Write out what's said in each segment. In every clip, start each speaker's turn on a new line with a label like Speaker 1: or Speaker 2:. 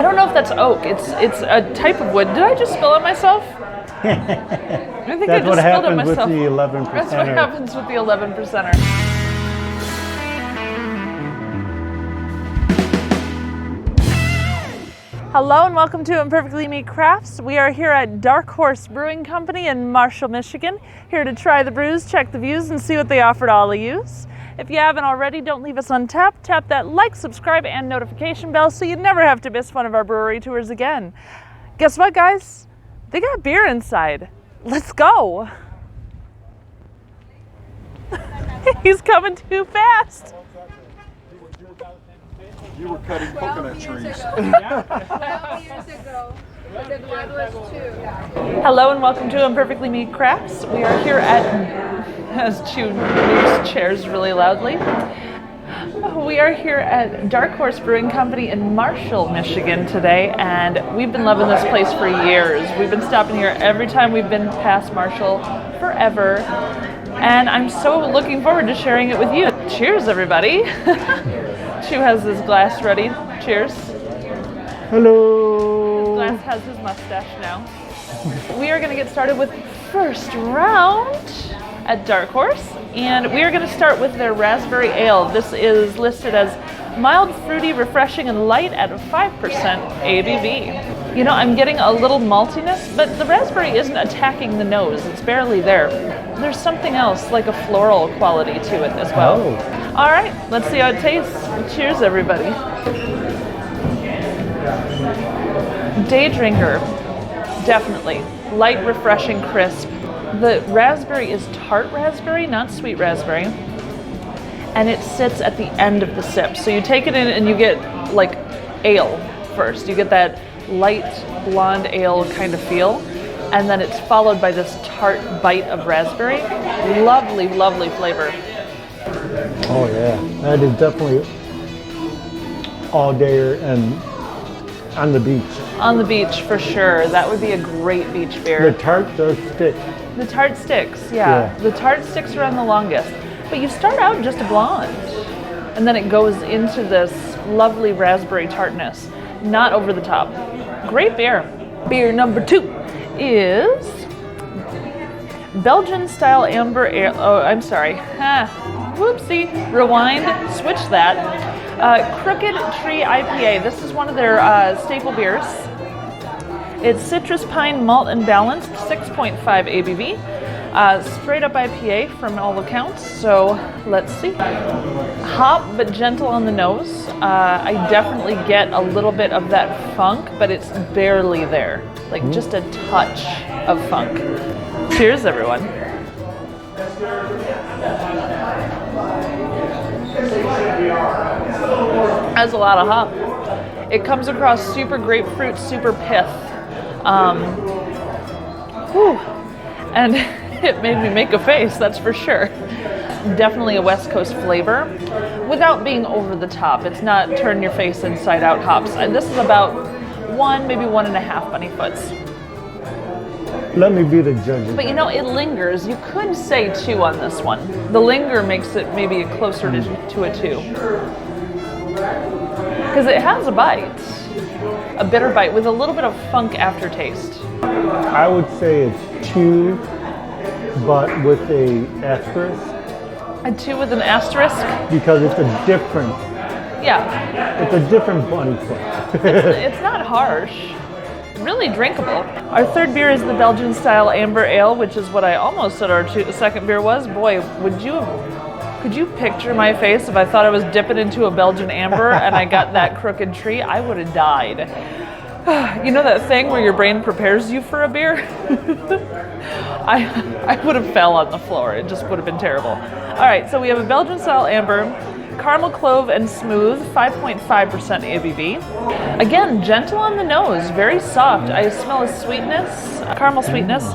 Speaker 1: don't know if that's oak. It's a type of wood. Did I just spill it myself? I think
Speaker 2: That's
Speaker 1: I just
Speaker 2: what
Speaker 1: spilled it
Speaker 2: happens with
Speaker 1: myself.
Speaker 2: the 11%.
Speaker 1: That's what happens with the 11%er. Hello and welcome to ImperfectlyMeCrafts. We are here at Dark Horse Brewing Company in Marshall, Michigan. Here to try the brews, check the views, and see what they offer to all of you. If you haven't already, don't leave us untapped. Tap that like, subscribe, and notification bell so you never have to miss one of our brewery tours again. Guess what, guys? They got beer inside. Let's go. He's coming too fast.
Speaker 3: You were cutting coconut trees.
Speaker 4: 12 years ago. But the one was 2.
Speaker 1: Hello and welcome to ImperfectlyMeCrafts. We are here at, as Chu moves chairs really loudly. We are here at Dark Horse Brewing Company in Marshall, Michigan today, and we've been loving this place for years. We've been stopping here every time we've been past Marshall forever, and I'm so looking forward to sharing it with you. Cheers, everybody. Chu has his glass ready. Cheers.
Speaker 2: Hello.
Speaker 1: Glass has his mustache now. We are going to get started with first round at Dark Horse, and we are going to start with their raspberry ale. This is listed as mild, fruity, refreshing, and light at a 5% ABV. You know, I'm getting a little maltiness, but the raspberry isn't attacking the nose. It's barely there. There's something else, like a floral quality to it as well.
Speaker 2: Oh.
Speaker 1: All right, let's see how it tastes. Cheers, everybody. Day drinker, definitely. Light, refreshing, crisp. The raspberry is tart raspberry, not sweet raspberry. And it sits at the end of the sip. So you take it in and you get like ale first. You get that light blonde ale kind of feel. And then it's followed by this tart bite of raspberry. Lovely, lovely flavor.
Speaker 2: Oh yeah, that is definitely all day and on the beach.
Speaker 1: On the beach for sure. That would be a great beach beer.
Speaker 2: The tart does stick.
Speaker 1: The tart sticks, yeah. The tart sticks around the longest. But you start out just a blonde, and then it goes into this lovely raspberry tartness. Not over the top. Great beer. Beer number 2 is Belgian style amber ale. Oh, I'm sorry. Whoopsie. Rewind. Switch that. Crooked Tree IPA. This is one of their staple beers. It's citrus, pine, malt, and balanced, 6.5 ABV. Straight up IPA from all accounts, so let's see. Hop, but gentle on the nose. I definitely get a little bit of that funk, but it's barely there. Like just a touch of funk. Cheers, everyone. Has a lot of hop. It comes across super grapefruit, super pith. And it made me make a face, that's for sure. Definitely a West Coast flavor without being over the top. It's not turn your face inside out hops. And this is about 1, maybe 1.5 bunny foots.
Speaker 2: Let me be the judge.
Speaker 1: But you know, it lingers. You could say 2 on this one. The linger makes it maybe closer to a 2. Because it has a bite. A bitter bite with a little bit of funk aftertaste.
Speaker 2: I would say it's 2, but with a asterisk.
Speaker 1: A 2 with an asterisk?
Speaker 2: Because it's a different.
Speaker 1: Yeah.
Speaker 2: It's a different bunny foot.
Speaker 1: It's not harsh. Really drinkable. Our third beer is the Belgian style amber ale, which is what I almost said our second beer was. Boy, could you picture my face if I thought I was dipping into a Belgian amber and I got that crooked tree? I would have died. You know that thing where your brain prepares you for a beer? I would have fell on the floor. It just would have been terrible. All right, so we have a Belgian style amber, caramel clove and smooth, 5.5% ABV. Again, gentle on the nose, very soft. I smell a sweetness, a caramel sweetness,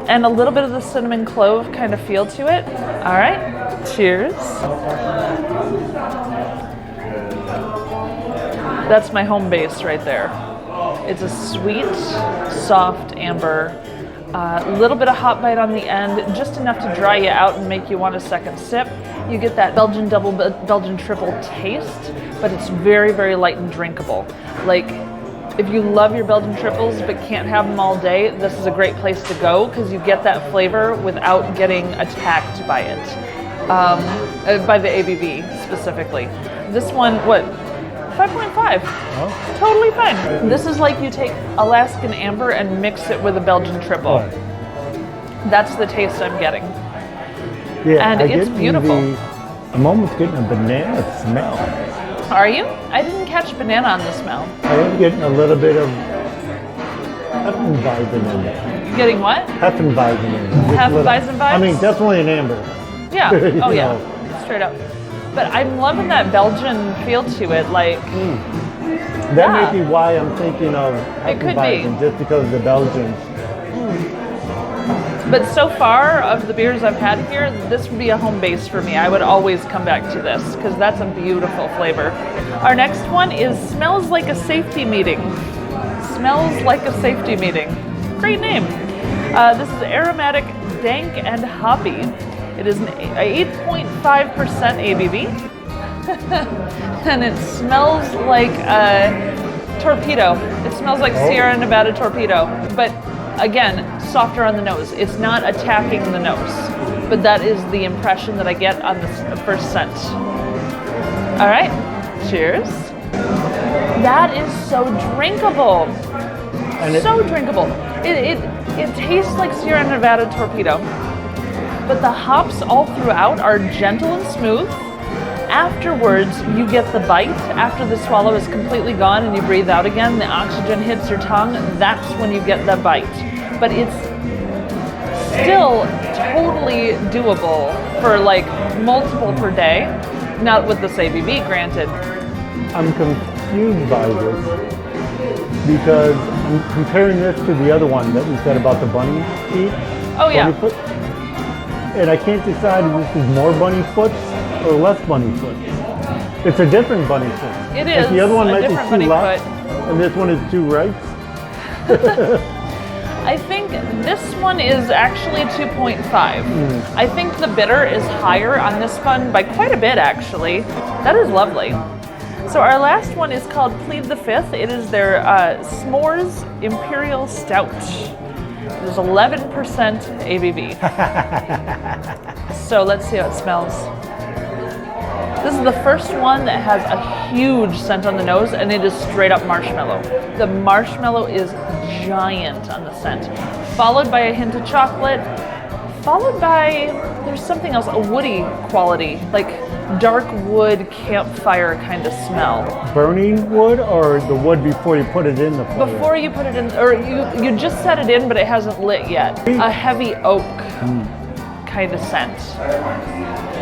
Speaker 1: and a little bit of the cinnamon clove kind of feel to it. All right, cheers. That's my home base right there. It's a sweet, soft amber, a little bit of hop bite on the end, just enough to dry you out and make you want a second sip. You get that Belgian double, Belgian triple taste, but it's very, very light and drinkable. Like, if you love your Belgian triples but can't have them all day, this is a great place to go because you get that flavor without getting attacked by it, by the ABV specifically. This one, what, 5.5?
Speaker 2: Oh.
Speaker 1: Totally fine. This is like you take Alaskan Amber and mix it with a Belgian triple.
Speaker 2: Oh.
Speaker 1: That's the taste I'm getting.
Speaker 2: Yeah,
Speaker 1: And it's beautiful.
Speaker 2: I'm almost getting a banana smell.
Speaker 1: Are you? I didn't catch banana on the smell.
Speaker 2: I am getting a little bit of Hefeweizen in there.
Speaker 1: Getting what?
Speaker 2: Hefeweizen in there.
Speaker 1: Hefeweizen vibes?
Speaker 2: I mean, definitely an amber.
Speaker 1: Yeah. Oh,
Speaker 2: You
Speaker 1: yeah.
Speaker 2: know.
Speaker 1: Straight up. But I'm loving that Belgian feel to it. Like,
Speaker 2: That
Speaker 1: Yeah.
Speaker 2: may be why I'm thinking of
Speaker 1: It could be.
Speaker 2: Hefeweizen, just because of the Belgians.
Speaker 1: but so far of the beers I've had here, this would be a home base for me. I would always come back to this because that's a beautiful flavor. Our next one is Smells Like a Safety Meeting. Smells Like a Safety Meeting. Great name. This is aromatic, dank, and hoppy. It is an 8.5% ABV. And it smells like a torpedo. It smells like Sierra Nevada torpedo. But again, softer on the nose. It's not attacking the nose. But that is the impression that I get on the first scent. All right, cheers. That is so drinkable.
Speaker 2: And
Speaker 1: So drinkable. It tastes like Sierra Nevada torpedo. But the hops all throughout are gentle and smooth. Afterwards, you get the bite. After the swallow is completely gone and you breathe out again, the oxygen hits your tongue. That's when you get the bite. But it's still totally doable for like multiple per day. Not with this ABV, granted.
Speaker 2: I'm confused by this because I'm comparing this to the other one that we said about the bunny feet.
Speaker 1: Oh yeah.
Speaker 2: Bunny foot. And I can't decide if this is more bunny foot or less bunny foot. It's a different bunny foot.
Speaker 1: It
Speaker 2: Like
Speaker 1: is
Speaker 2: the other one
Speaker 1: a
Speaker 2: might be
Speaker 1: different
Speaker 2: two
Speaker 1: bunny
Speaker 2: left,
Speaker 1: foot.
Speaker 2: and this one is two right.
Speaker 1: I think this one is actually 2.5. I think the bitter is higher on this one by quite a bit, actually. That is lovely. So our last one is called Plead the Fifth. It is their S'mores Imperial Stout. It is 11% ABV. So let's see how it smells. This is the first one that has a huge scent on the nose, and it is straight up marshmallow. The marshmallow is giant on the scent, followed by a hint of chocolate, followed by, there's something else, a woody quality, like dark wood campfire kind of smell.
Speaker 2: Burning wood or the wood before you put it in the fire?
Speaker 1: Before you put it in, or you just set it in, but it hasn't lit yet. A heavy oak kind of scent.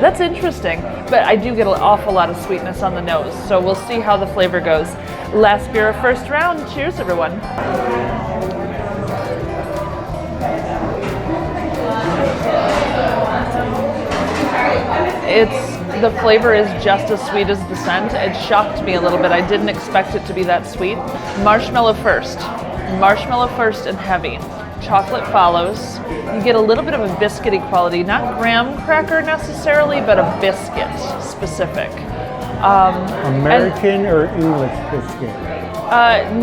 Speaker 1: That's interesting, but I do get an awful lot of sweetness on the nose, so we'll see how the flavor goes. Last beer of first round. Cheers, everyone. The flavor is just as sweet as the scent. It shocked me a little bit. I didn't expect it to be that sweet. Marshmallow first and heavy. Chocolate follows. You get a little bit of a biscuity quality, not graham cracker necessarily, but a biscuit specific.
Speaker 2: American or English biscuit?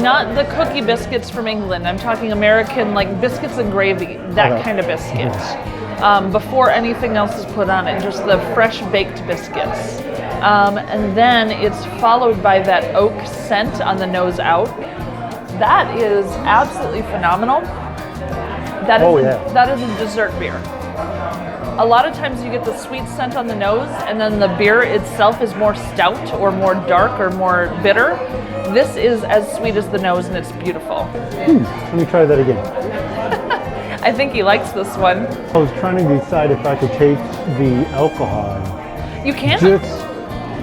Speaker 1: Not the cookie biscuits from England. I'm talking American, like biscuits and gravy, that
Speaker 2: Okay.
Speaker 1: kind of biscuit. Before anything else is put on it, just the fresh baked biscuits. And then it's followed by that oak scent on the nose out. That is absolutely phenomenal. That is that is a dessert beer. A lot of times you get the sweet scent on the nose and then the beer itself is more stout or more dark or more bitter. This is as sweet as the nose and it's beautiful.
Speaker 2: Let me try that again.
Speaker 1: I think he likes this one.
Speaker 2: I was trying to decide if I could taste the alcohol.
Speaker 1: You can?
Speaker 2: Just,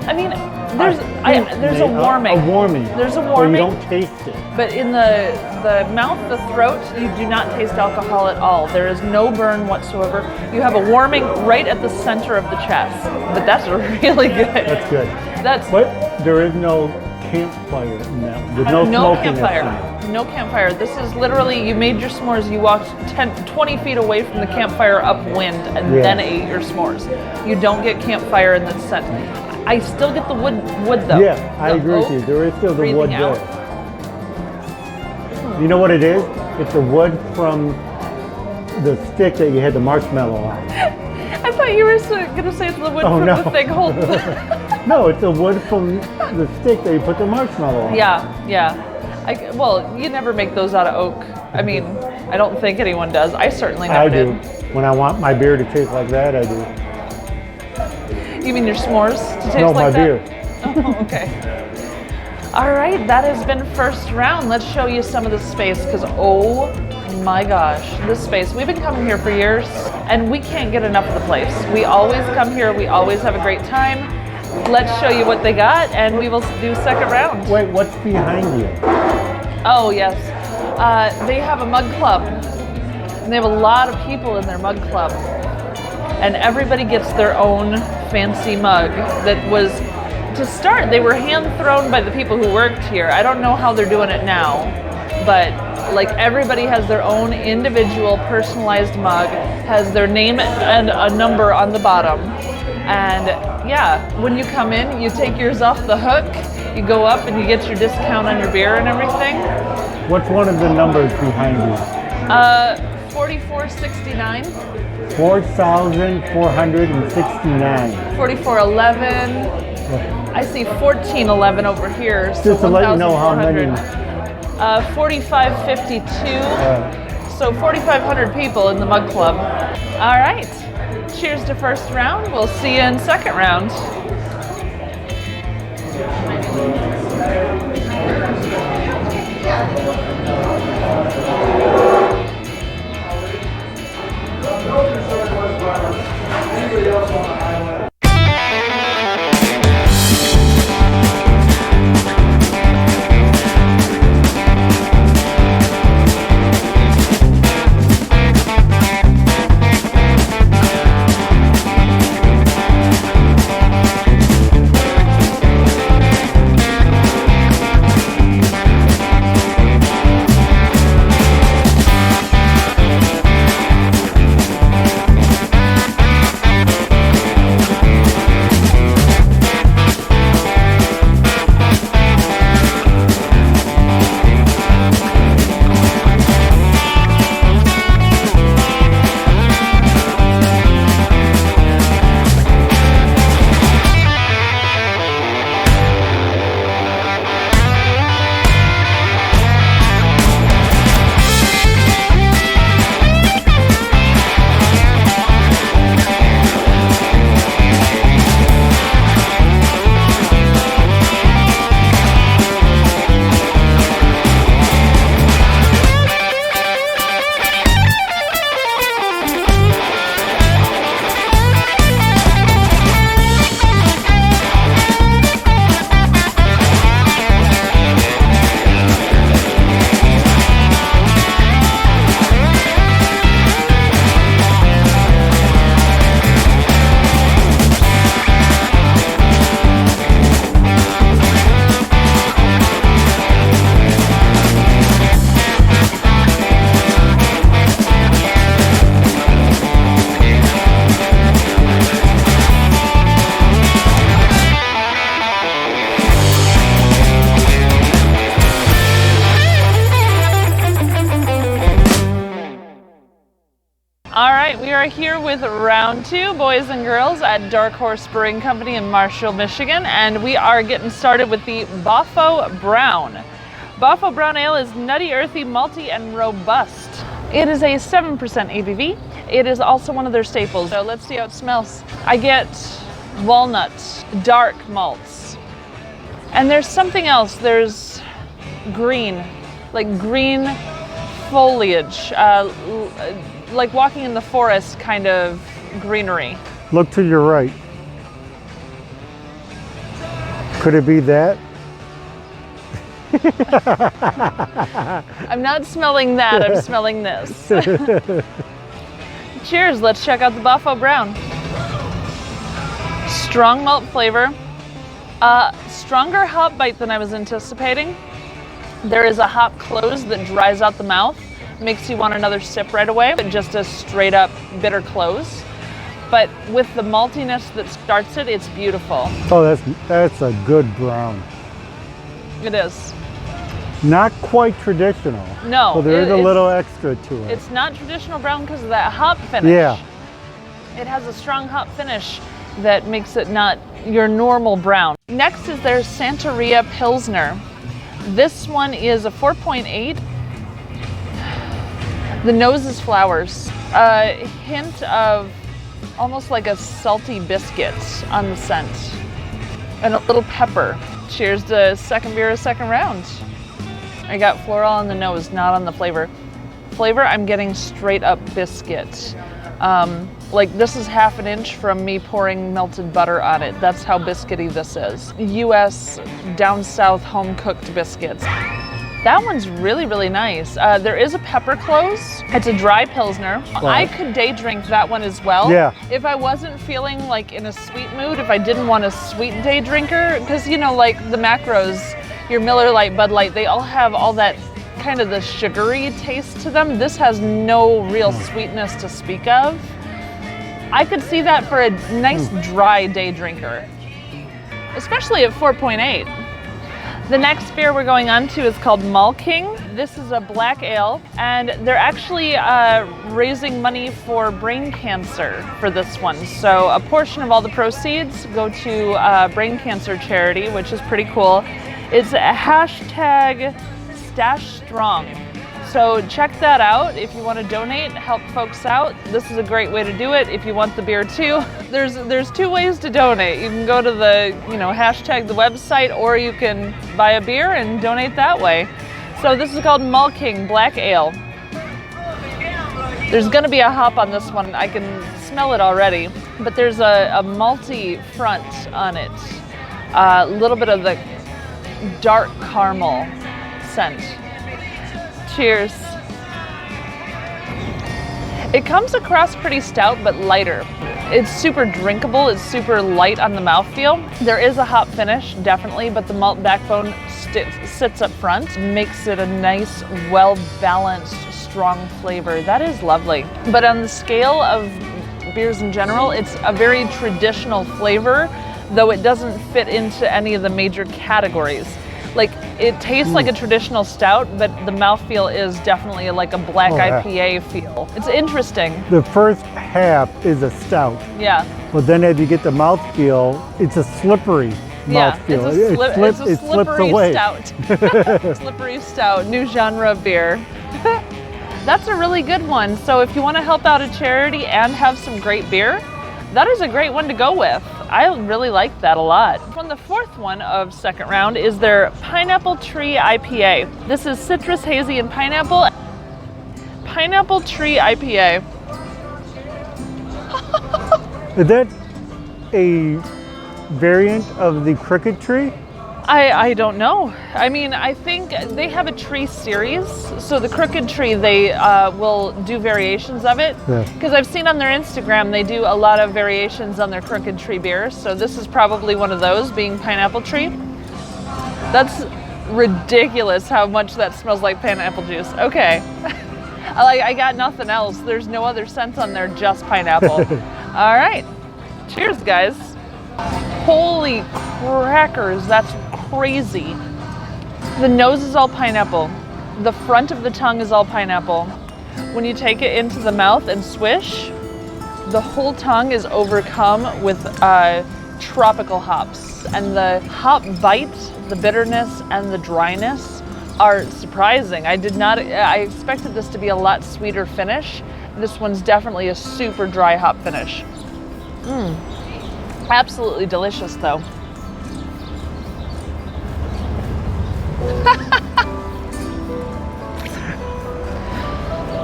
Speaker 1: I mean, there's a warming.
Speaker 2: A warming.
Speaker 1: There's a
Speaker 2: Or
Speaker 1: warming.
Speaker 2: you don't taste it.
Speaker 1: But in the mouth, the throat, you do not taste alcohol at all. There is no burn whatsoever. You have a warming right at the center of the chest. But that's really good.
Speaker 2: That's good.
Speaker 1: That's
Speaker 2: But there is no campfire in that. There's no
Speaker 1: No
Speaker 2: smoking
Speaker 1: campfire.
Speaker 2: inside.
Speaker 1: No campfire. This is literally, you made your s'mores, you walked 20 feet away from the campfire upwind and
Speaker 2: Yeah.
Speaker 1: then ate your s'mores. You don't get campfire in the scent. I still get the wood though.
Speaker 2: Yeah, I
Speaker 1: The
Speaker 2: agree with
Speaker 1: oak
Speaker 2: you. There is still the
Speaker 1: breathing
Speaker 2: wood
Speaker 1: out.
Speaker 2: there. You know what it is? It's the wood from the stick that you had the marshmallow on.
Speaker 1: I thought you were going to say it's the wood
Speaker 2: Oh,
Speaker 1: from
Speaker 2: no.
Speaker 1: the thing holding.
Speaker 2: No, it's the wood from the stick that you put the marshmallow on.
Speaker 1: Yeah. Well, you never make those out of oak. I mean, I don't think anyone does. I certainly never
Speaker 2: I do.
Speaker 1: did.
Speaker 2: When I want my beer to taste like that, I do.
Speaker 1: You mean your s'mores to taste
Speaker 2: No,
Speaker 1: like
Speaker 2: my
Speaker 1: that?
Speaker 2: beer.
Speaker 1: Oh, okay. All right, that has been first round. Let's show you some of the space because, oh my gosh, this space. We've been coming here for years and we can't get enough of the place. We always come here. We always have a great time. Let's show you what they got and we will do second round.
Speaker 2: Wait, what's behind you?
Speaker 1: Oh, yes. They have a mug club. And they have a lot of people in their mug club. And everybody gets their own fancy mug that was, to start, they were hand thrown by the people who worked here. I don't know how they're doing it now, but like everybody has their own individual personalized mug, has their name and a number on the bottom. And yeah, when you come in, you take yours off the hook, you go up and you get your discount on your beer and everything.
Speaker 2: What's one of the numbers behind you?
Speaker 1: 4469,
Speaker 2: 4,469.
Speaker 1: 4411. I see 1411 over here. So
Speaker 2: Just to let you know how
Speaker 1: 1,400.
Speaker 2: many.
Speaker 1: 4552. So 4,500 people in the mug club. All right. Cheers to first round. We'll see you in second round. All right, we are here with round two, boys and girls, at Dark Horse Brewing Company in Marshall, Michigan, and we are getting started with the Boffo Brown. Boffo Brown Ale is nutty, earthy, malty, and robust. It is a 7% ABV. It is also one of their staples. So let's see how it smells. I get walnut, dark malts, and there's something else. There's green, like green foliage, like walking in the forest kind of greenery.
Speaker 2: Look to your right. Could it be that?
Speaker 1: I'm not smelling that, I'm smelling this. Cheers, let's check out the Boffo Brown. Strong malt flavor, Stronger hop bite than I was anticipating. There is a hop close that dries out the mouth, makes you want another sip right away, but just a straight up bitter close. But with the maltiness that starts it, it's beautiful.
Speaker 2: Oh, that's a good brown.
Speaker 1: It is.
Speaker 2: Not quite traditional.
Speaker 1: No.
Speaker 2: So there is a little extra to it.
Speaker 1: It's not traditional brown because of that hop finish.
Speaker 2: Yeah.
Speaker 1: It has a strong hop finish that makes it not your normal brown. Next is their Santeria Pilsner. This one is a 4.8. The nose is flowers. A hint of almost like a salty biscuit on the scent. And a little pepper. Cheers to second beer of second round. I got floral on the nose, not on the flavor. Flavor, I'm getting straight up biscuit. Like this is half an inch from me pouring melted butter on it. That's how biscuity this is. US down south home cooked biscuits. That one's really, really nice. There is a pepper close. It's a dry Pilsner.
Speaker 2: Wow.
Speaker 1: I could day drink that one as well.
Speaker 2: Yeah.
Speaker 1: If I wasn't feeling like in a sweet mood, if I didn't want a sweet day drinker, because you know, like the macros, your Miller Lite, Bud Light, they all have all that kind of the sugary taste to them. This has no real sweetness to speak of. I could see that for a nice dry day drinker, especially at 4.8. The next beer we're going on to is called Mall King. This is a black ale, and they're actually raising money for brain cancer for this one. So a portion of all the proceeds go to brain cancer charity, which is pretty cool. It's a hashtag Stash Strong. So check that out if you want to donate, help folks out. This is a great way to do it. If you want the beer too, there's two ways to donate. You can go to the hashtag the website, or you can buy a beer and donate that way. So this is called Mall King Black Ale. There's going to be a hop on this one. I can smell it already, but there's a malty front on it. A little bit of the dark caramel scent. Cheers. It comes across pretty stout, but lighter. It's super drinkable. It's super light on the mouthfeel. There is a hop finish, definitely, but the malt backbone sits up front, makes it a nice, well-balanced, strong flavor. That is lovely. But on the scale of beers in general, it's a very traditional flavor, though it doesn't fit into any of the major categories. Like, it tastes like a traditional stout, but the mouthfeel is definitely like a black IPA feel. It's interesting.
Speaker 2: The first half is a stout.
Speaker 1: Yeah.
Speaker 2: But then as you get the mouthfeel, it's a slippery mouthfeel.
Speaker 1: It's a slippery
Speaker 2: away.
Speaker 1: stout. Slippery stout, new genre of beer. That's a really good one. So if you want to help out a charity and have some great beer, that is a great one to go with. I really like that a lot. From the fourth one of second round is their Pineapple Tree IPA. This is citrus, hazy, and pineapple. Pineapple Tree IPA.
Speaker 2: Is that a variant of the Crooked Tree?
Speaker 1: I don't know. I mean, I think they have a tree series. So the Crooked Tree, they will do variations of it. Because I've seen on their Instagram, they do a lot of variations on their Crooked Tree beers. So this is probably one of those, being Pineapple Tree. That's ridiculous how much that smells like pineapple juice. Okay. I got nothing else. There's no other scents on there, just pineapple. All right. Cheers, guys. Holy crackers, that's crazy. The nose is all pineapple. The front of the tongue is all pineapple. When you take it into the mouth and swish, the whole tongue is overcome with tropical hops. And the hop bite, the bitterness, and the dryness are surprising. I expected this to be a lot sweeter finish. This one's definitely a super dry hop finish. Absolutely delicious, though.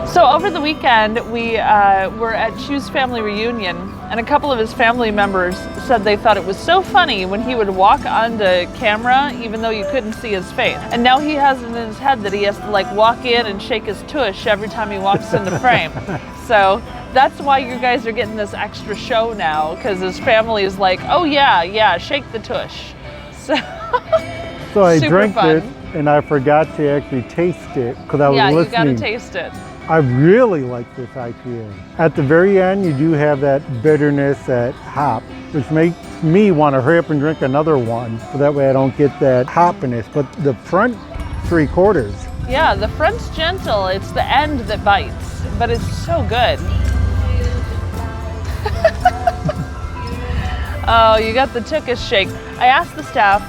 Speaker 1: So over the weekend, we were at Chu's family reunion, and a couple of his family members said they thought it was so funny when he would walk onto camera, even though you couldn't see his face. And now he has it in his head that he has to like walk in and shake his tush every time he walks into frame. So that's why you guys are getting this extra show now, because his family is like, oh yeah, shake the tush.
Speaker 2: So I
Speaker 1: Super
Speaker 2: drank
Speaker 1: fun.
Speaker 2: this and I forgot to actually taste it because I was
Speaker 1: Yeah, you
Speaker 2: listening.
Speaker 1: gotta taste it.
Speaker 2: I really like this IPA. At the very end, you do have that bitterness, that hop, which makes me want to hurry up and drink another one, so that way I don't get that hoppiness. But the front 3/4,
Speaker 1: Yeah, the front's gentle. It's the end that bites, but it's so good. Oh, you got the Tookish shake. I asked the staff,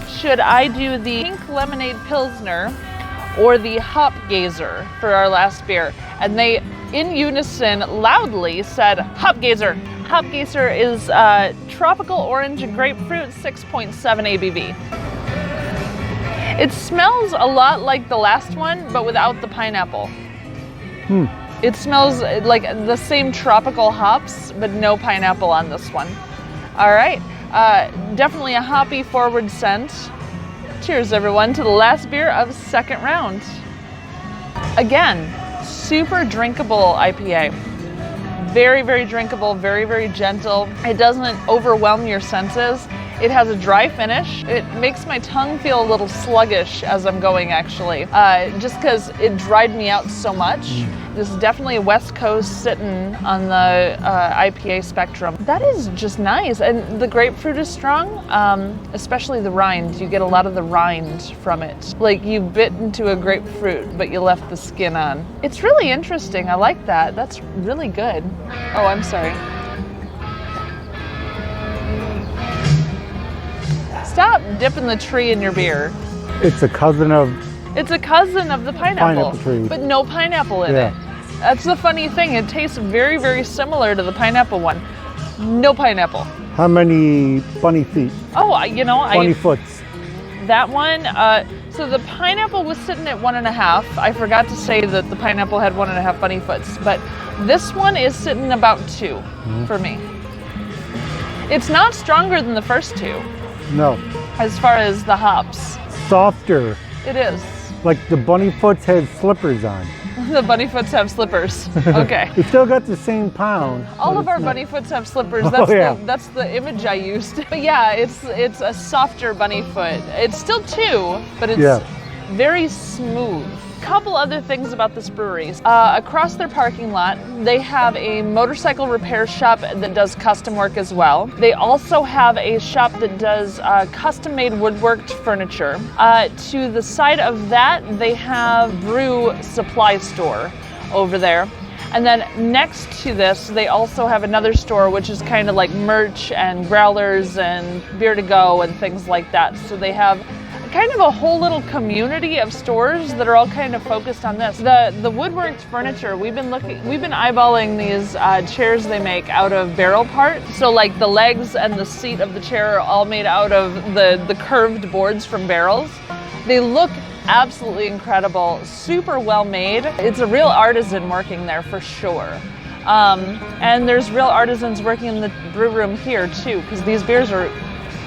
Speaker 1: should I do the pink lemonade Pilsner or the Hop Gazer for our last beer? And they, in unison, loudly said, Hop Gazer. Hop Gazer is tropical orange and grapefruit, 6.7 ABV. It smells a lot like the last one, but without the pineapple. It smells like the same tropical hops, but no pineapple on this one. All right, definitely a hoppy forward scent. Cheers, everyone, to the last beer of second round. Again, super drinkable IPA. Very, very drinkable, very, very gentle. It doesn't overwhelm your senses. It has a dry finish. It makes my tongue feel a little sluggish as I'm going, actually, just because it dried me out so much. This is definitely a West Coast sitting on the IPA spectrum. That is just nice, and the grapefruit is strong, especially the rind. You get a lot of the rind from it. Like you bit into a grapefruit, but you left the skin on. It's really interesting. I like that. That's really good. Oh, I'm sorry. Stop dipping the tree in your beer.
Speaker 2: it's a cousin of,
Speaker 1: It's a cousin of the pineapple
Speaker 2: tree.
Speaker 1: but no pineapple in
Speaker 2: Yeah.
Speaker 1: it. That's the funny thing. It tastes very, very similar to the pineapple one. No pineapple.
Speaker 2: how many bunny feet?
Speaker 1: Oh, you know,
Speaker 2: Bunny foots.
Speaker 1: that one. So the pineapple was sitting at 1.5. I forgot to say that the pineapple had 1.5 bunny foots, but this one is sitting about 2 for me. It's not stronger than the first two
Speaker 2: No,
Speaker 1: as far as the hops.
Speaker 2: softer.
Speaker 1: It is.
Speaker 2: Like the bunny foots had slippers on.
Speaker 1: The bunnyfoots have slippers. Okay.
Speaker 2: It still got the same pound.
Speaker 1: All
Speaker 2: but
Speaker 1: of our
Speaker 2: it's not-
Speaker 1: bunnyfoots have slippers.
Speaker 2: Oh,
Speaker 1: That's
Speaker 2: yeah.
Speaker 1: that's the image I used. But yeah, it's a softer bunny foot. It's still 2, but it's
Speaker 2: Yeah.
Speaker 1: very smooth. Couple other things about this brewery. Across their parking lot, they have a motorcycle repair shop that does custom work as well. They also have a shop that does custom-made woodworked furniture. To the side of that, they have brew supply store over there. And then next to this, they also have another store, which is kind of like merch and growlers and beer to go and things like that. So they have kind of a whole little community of stores that are all kind of focused on this. The woodworked furniture, we've been eyeballing these chairs they make out of barrel part. So like the legs and the seat of the chair are all made out of the curved boards from barrels. They look absolutely incredible, super well made. It's a real artisan working there for sure. And there's real artisans working in the brew room here too, because these beers are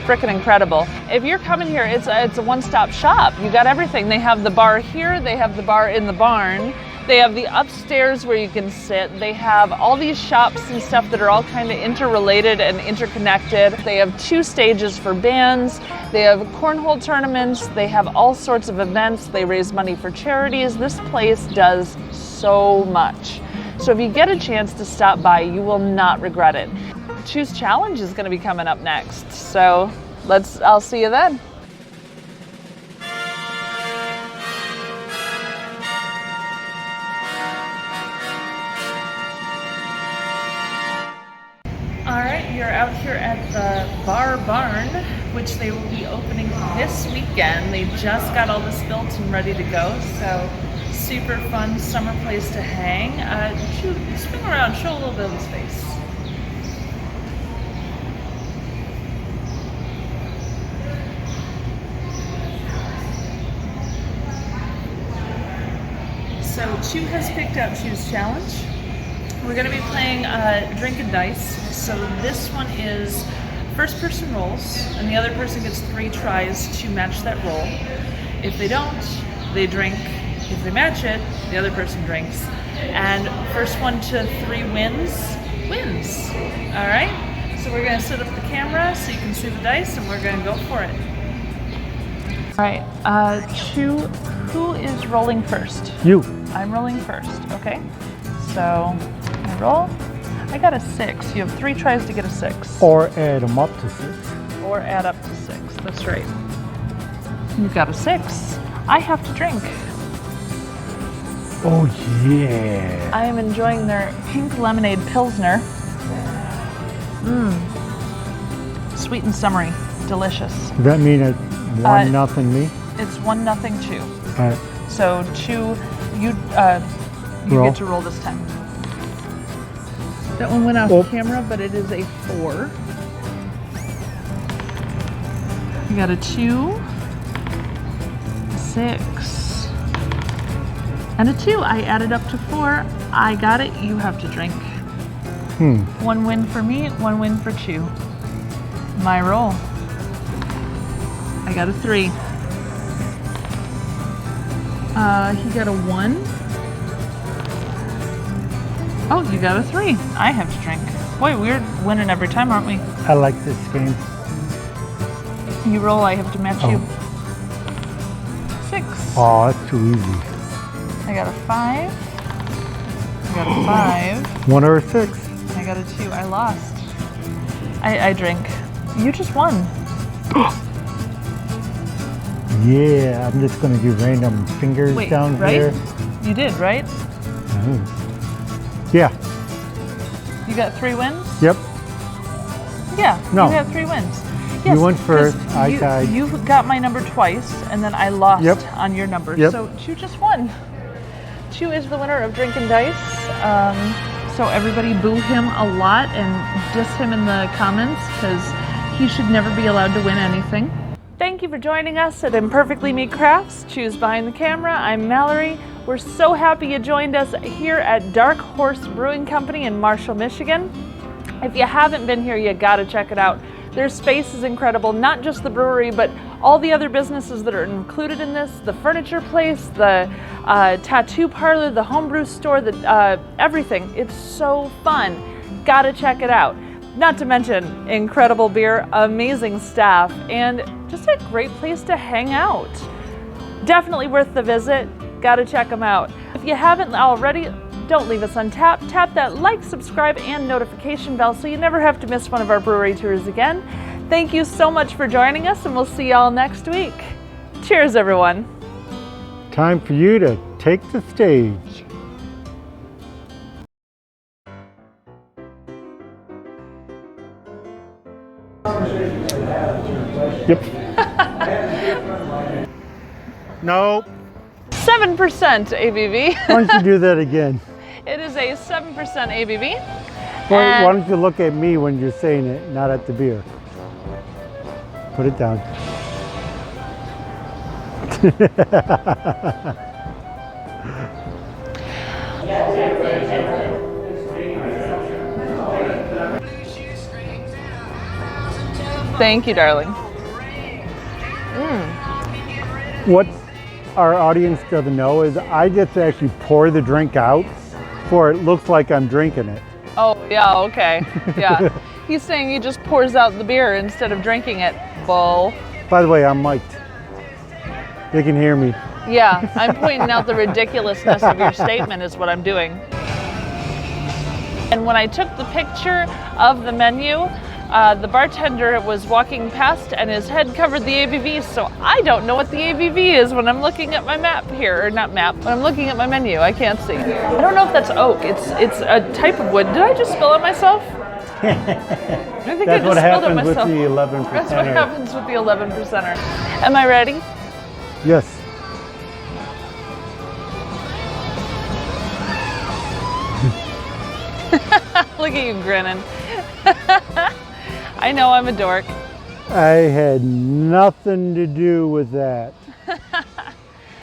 Speaker 1: freaking incredible. If you're coming here, it's a one-stop shop. You got everything. They have the bar here, they have the bar in the barn, they have the upstairs where you can sit, they have all these shops and stuff that are all kind of interrelated and interconnected. They have 2 stages for bands, they have cornhole tournaments, they have all sorts of events, they raise money for charities. This place does so much. So if you get a chance to stop by, you will not regret it. Choose Challenge is going to be coming up next, so I'll see you then. All right, you're out here at the Bar Barn, which they will be opening this weekend. They just got all this built and ready to go, so super fun summer place to hang. Swing around, show a little bit of the space. So Chew has picked out Chew's Challenge. We're going to be playing Drink and Dice. So this one is first person rolls, and the other person gets 3 tries to match that roll. If they don't, they drink. If they match it, the other person drinks. And first one to 3 wins. All right? So we're going to set up the camera so you can see the dice, and we're going to go for it. right, who is rolling first?
Speaker 2: You.
Speaker 1: I'm rolling first, okay? So I roll. I got a 6. You have 3 tries to get a 6.
Speaker 2: Or add them up to 6.
Speaker 1: Or add up to 6, that's right. You've got a 6. I have to drink.
Speaker 2: Oh yeah.
Speaker 1: I am enjoying their pink lemonade Pilsner. Sweet and summery, delicious.
Speaker 2: Does that mean it's 1-0 me?
Speaker 1: It's 1-0 Chew.
Speaker 2: All right.
Speaker 1: So Chew, you
Speaker 2: Roll.
Speaker 1: get to roll this time. That one went off camera, but it is a 4. You got a 2, 6, and a 2. I added up to 4. I got it. You have to drink. 1 win for me, 1 win for Chew. My roll. I got a 3. He got a 1. Oh, you got a 3. I have to drink. Boy, we're winning every time, aren't we?
Speaker 2: I like this game.
Speaker 1: You roll, I have to match you. 6.
Speaker 2: Oh, that's too easy.
Speaker 1: I got a 5. I got a 5.
Speaker 2: 1 or a 6.
Speaker 1: I got a 2. I lost. I drink. You just won.
Speaker 2: Yeah, I'm just gonna do random fingers
Speaker 1: Wait,
Speaker 2: down
Speaker 1: right?
Speaker 2: here.
Speaker 1: You did, right?
Speaker 2: Yeah.
Speaker 1: You got 3 wins?
Speaker 2: Yep.
Speaker 1: Yeah,
Speaker 2: No.
Speaker 1: you have 3 wins. Yes,
Speaker 2: You went first,
Speaker 1: 'cause
Speaker 2: I tied.
Speaker 1: You got my number twice, and then I lost
Speaker 2: Yep.
Speaker 1: on your number.
Speaker 2: Yep.
Speaker 1: So Chew just won. Chew is the winner of Drinkin' Dice. So everybody boo him a lot and diss him in the comments because he should never be allowed to win anything. Thank you for joining us at Imperfectly Me Crafts. Choose behind the camera. I'm Mallory. We're so happy you joined us here at Dark Horse Brewing Company in Marshall, Michigan. If you haven't been here, you gotta check it out. Their space is incredible, not just the brewery, but all the other businesses that are included in this, the furniture place, the tattoo parlor, the homebrew store, everything. It's so fun. Gotta check it out. Not to mention incredible beer, amazing staff, and just a great place to hang out. Definitely worth the visit. Gotta check them out. If you haven't already, don't leave us untapped. Tap that like, subscribe, and notification bell so you never have to miss one of our brewery tours again. Thank you so much for joining us, and we'll see y'all next week. Cheers, everyone.
Speaker 2: Time for you to take the stage. Yep. Nope.
Speaker 1: 7% ABV.
Speaker 2: Why don't you do that again?
Speaker 1: It is a 7% ABV.
Speaker 2: Why don't you look at me when you're saying it, not at the beer? Put it down.
Speaker 1: Thank you, darling.
Speaker 2: What our audience doesn't know is I get to actually pour the drink out, for it looks like I'm drinking it.
Speaker 1: Oh, yeah, okay. Yeah. He's saying he just pours out the beer instead of drinking it. Bull.
Speaker 2: By the way, I'm mic'd. They can hear me.
Speaker 1: Yeah, I'm pointing out the ridiculousness of your statement is what I'm doing. And when I took the picture of the menu, the bartender was walking past and his head covered the ABV, so I don't know what the ABV is when I'm looking at my map here, or not map, when I'm looking at my menu. I can't see. I don't know if that's oak. It's a type of wood. Did I just spill it myself? I think
Speaker 2: That's
Speaker 1: I
Speaker 2: what
Speaker 1: just spilled it
Speaker 2: happens with
Speaker 1: myself.
Speaker 2: the 11%.
Speaker 1: That's what happens with the 11%er. Am I ready?
Speaker 2: Yes.
Speaker 1: Look at you grinning. I know I'm a dork.
Speaker 2: I had nothing to do with that.